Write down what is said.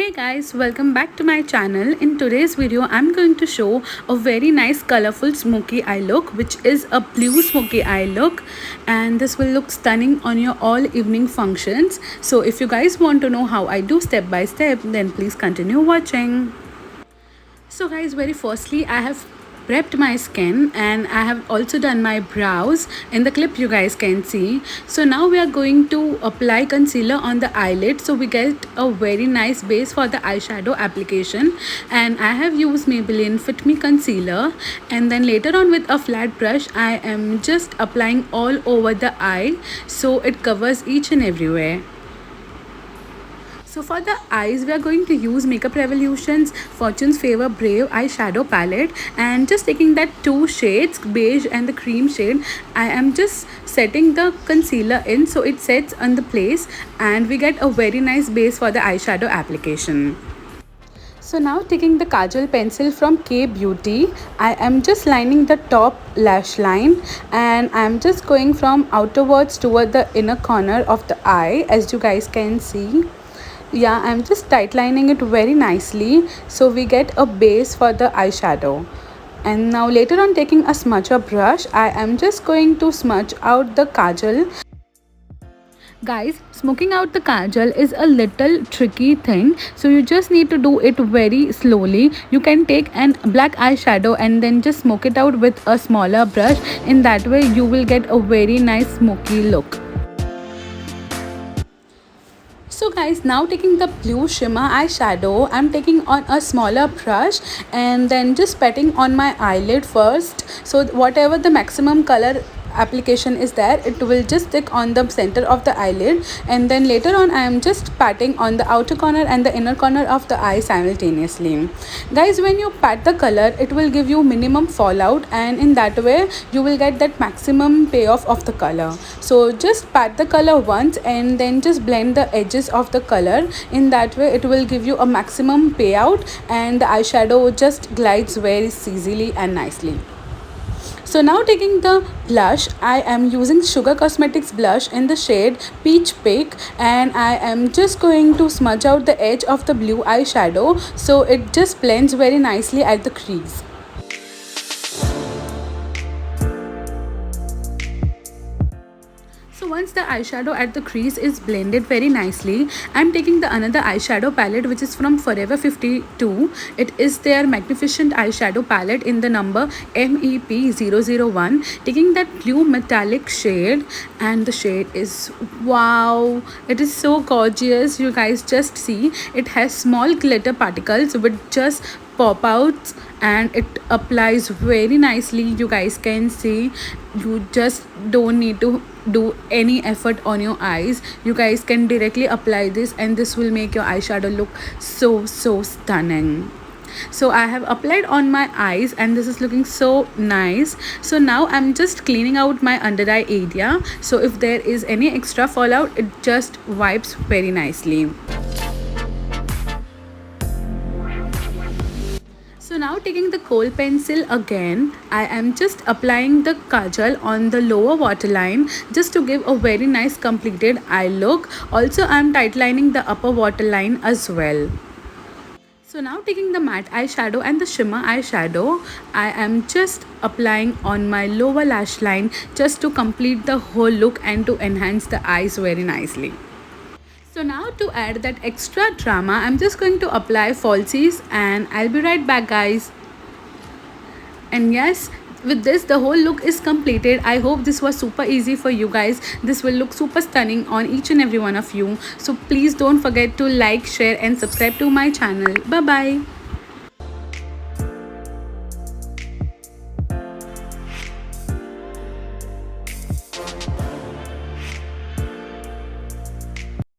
Hey guys, welcome back to my channel. In today's video, I'm going to show a very nice colorful smoky eye look, which is a blue smoky eye look, and this will look stunning on your all evening functions. So if you guys want to know how I do step by step, then please continue watching. So guys, very firstly I have prepped my skin and I have also done my brows. In the clip you guys can see. So now we are going to apply concealer on the eyelid, so we get a very nice base for the eyeshadow application. And I have used Maybelline Fit Me concealer, and then later on with a flat brush I am just applying all over the eye so it covers each and everywhere. So for the eyes, we are going to use Makeup Revolution's Fortune's Favor Brave eyeshadow palette, and just taking that two shades, beige and the cream shade, I am just setting the concealer in so it sets on the place and we get a very nice base for the eyeshadow application. So now taking the kajal pencil from K Beauty, I am just lining the top lash line and I am just going from outerwards toward the inner corner of the eye, as you guys can see. Yeah, I'm just tight lining it very nicely so we get a base for the eyeshadow. And now later on, taking a smudger brush, I am just going to smudge out the kajal. Guys, smoking out the kajal is a little tricky thing, so you just need to do it very slowly. You can take an black eyeshadow and then just smoke it out with a smaller brush. In that way you will get a very nice smoky look. So guys, now taking the blue shimmer eyeshadow, I'm taking on a smaller brush and then just patting on my eyelid first. So whatever the maximum color application is there, it will just stick on the center of the eyelid, and then later on I am just patting on the outer corner and the inner corner of the eye simultaneously. Guys, when you pat the color, it will give you minimum fallout, and in that way you will get that maximum payoff of the color. So just pat the color once and then just blend the edges of the color. In that way it will give you a maximum payout and the eyeshadow just glides very easily and nicely. So now taking the blush, I am using Sugar Cosmetics blush in the shade Peach Pink, and I am just going to smudge out the edge of the blue eyeshadow so it just blends very nicely at the crease. So once the eyeshadow at the crease is blended very nicely, I'm taking the another eyeshadow palette which is from Forever 52. It is their Magnificent eyeshadow palette in the number MEP001. Taking that blue metallic shade, and the shade is wow, it is so gorgeous. You guys just see, it has small glitter particles which just pop out and it applies very nicely. You guys can see, you just don't need to do any effort on your eyes. You guys can directly apply this and this will make your eyeshadow look so stunning. So I have applied on my eyes and this is looking so nice. So now I'm just cleaning out my under eye area, so if there is any extra fallout, it just wipes very nicely. So now taking the kohl pencil again, I am just applying the kajal on the lower waterline just to give a very nice completed eye look. Also I am tight lining the upper waterline as well. So now taking the matte eyeshadow and the shimmer eyeshadow, I am just applying on my lower lash line just to complete the whole look and to enhance the eyes very nicely. So now to add that extra drama, I'm just going to apply falsies and I'll be right back, guys. And yes, with this the whole look is completed. I hope this was super easy for you guys. This will look super stunning on each and every one of you. So please don't forget to like, share and subscribe to my channel. Bye bye.